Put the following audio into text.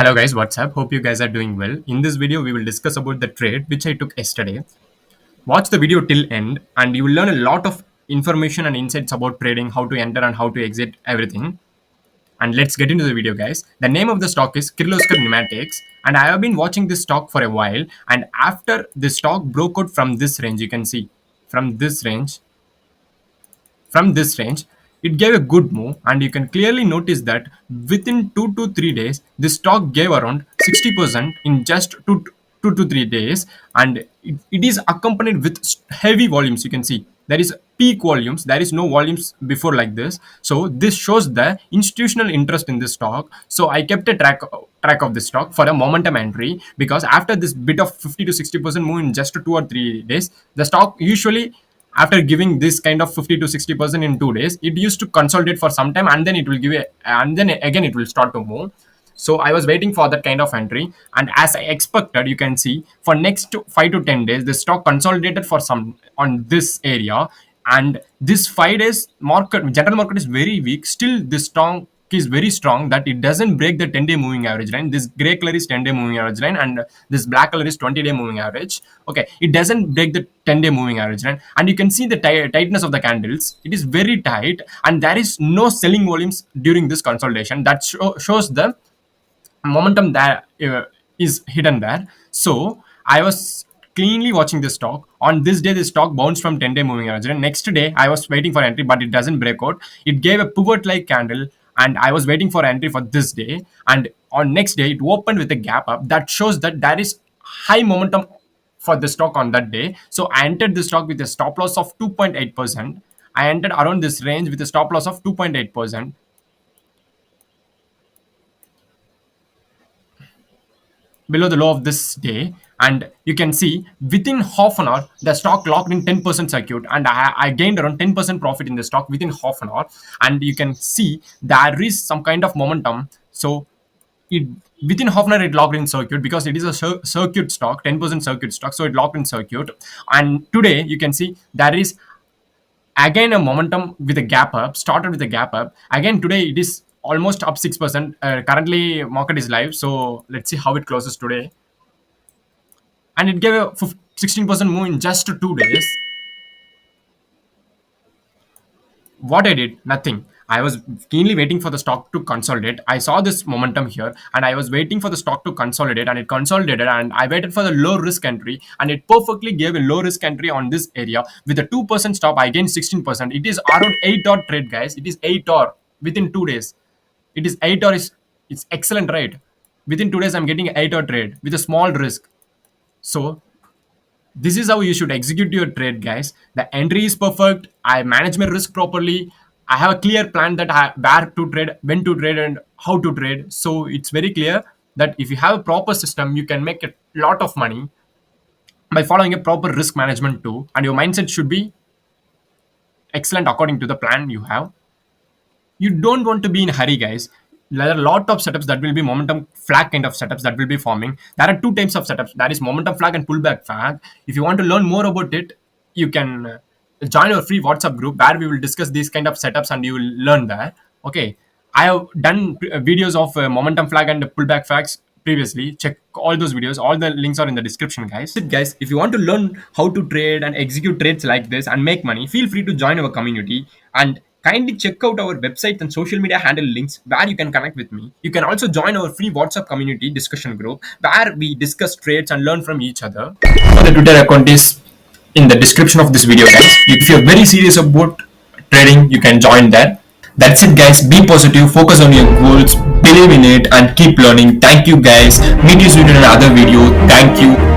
Hello guys, what's up? Hope you guys are doing well. In this video, we will discuss about the trade which I took yesterday. Watch the video till end and you will learn a lot of information and insights about trading, how to enter and how to exit everything. And let's get into the video guys. The name of the stock is Kirloskar Pneumatics and I have been watching this stock for a while, and after the stock broke out from this range, you can see from this range, it gave a good move, and you can clearly notice that within 2 to 3 days the stock gave around 60% in just 2 to 3 days, and it is accompanied with heavy volumes. You can see there is peak volumes, there is no volumes before like this, so this shows the institutional interest in this stock. So I kept a track of this stock for a momentum entry, because after this bit of 50 to 60% move in just 2 or 3 days, the stock usually, after giving this kind of 50 to 60% in 2 days, it used to consolidate for some time, and then it will give a, and then again it will start to move. So I was waiting for that kind of entry, and as I expected, you can see for next 5 to 10 days the stock consolidated for some on this area, and this 5 days general market is very weak. Still this stock is very strong that it doesn't break the 10-day moving average line. This gray color is 10-day moving average line, and this black color is 20-day moving average. Okay, it doesn't break the 10-day moving average line, and you can see the tightness of the candles. It is very tight, and there is no selling volumes during this consolidation. That shows the momentum that is hidden there. So I was cleanly watching this stock. On this day, the stock bounced from 10-day moving average, and next day I was waiting for entry, but it doesn't break out. It gave a pivot like candle, and I was waiting for entry for this day, and on next day it opened with a gap up. That shows that there is high momentum for the stock on that day. So I entered the stock with a stop loss of 2.8%. I entered around this range with a stop loss of 2.8%. below the low of this day, and you can see within half an hour the stock locked in 10% circuit, and I gained around 10% profit in the stock within half an hour. And you can see there is some kind of momentum. So it within half an hour it locked in circuit, because it is a circuit stock, 10% circuit stock, so it locked in circuit. And today you can see there is again a momentum with a gap up, started with a gap up. Again today it is almost up 6%. Currently market is live, so let's see how it closes today. And it gave a 16% move in just 2 days. What I did, nothing. I was keenly waiting for the stock to consolidate. I saw this momentum here, and I was waiting for the stock to consolidate, and it consolidated, and I waited for the low risk entry, and it perfectly gave a low risk entry on this area with a 2% stop. I gained 16%. It is around 8 hour trade, guys. It is 8 hour within 2 days. It is 8 hour it's excellent, right? Within 2 days I'm getting 8 hour trade with a small risk. So this is how you should execute your trade, guys. The entry is perfect. I manage my risk properly. I have a clear plan that where to trade, when to trade, and how to trade. So it's very clear that if you have a proper system, you can make a lot of money by following a proper risk management too, and your mindset should be excellent according to the plan you have. You don't want to be in a hurry, guys. There are a lot of setups that will be momentum flag kind of setups that will be forming. There are two types of setups. That is momentum flag and pullback flag. If you want to learn more about it, you can join our free WhatsApp group where we will discuss these kind of setups and you will learn that. Okay, I have done videos of momentum flag and pullback flags previously. Check all those videos. All the links are in the description, guys. Guys, if you want to learn how to trade and execute trades like this and make money, feel free to join our community, and kindly check out our website and social media handle links where you can connect with me. You can also join our free WhatsApp community discussion group where we discuss trades and learn from each other. The Twitter account is in the description of this video, guys. If you're very serious about trading, you can join there. That's it, guys. Be positive, focus on your goals, believe in it, and keep learning. Thank you, guys. Meet you soon in another video. Thank you.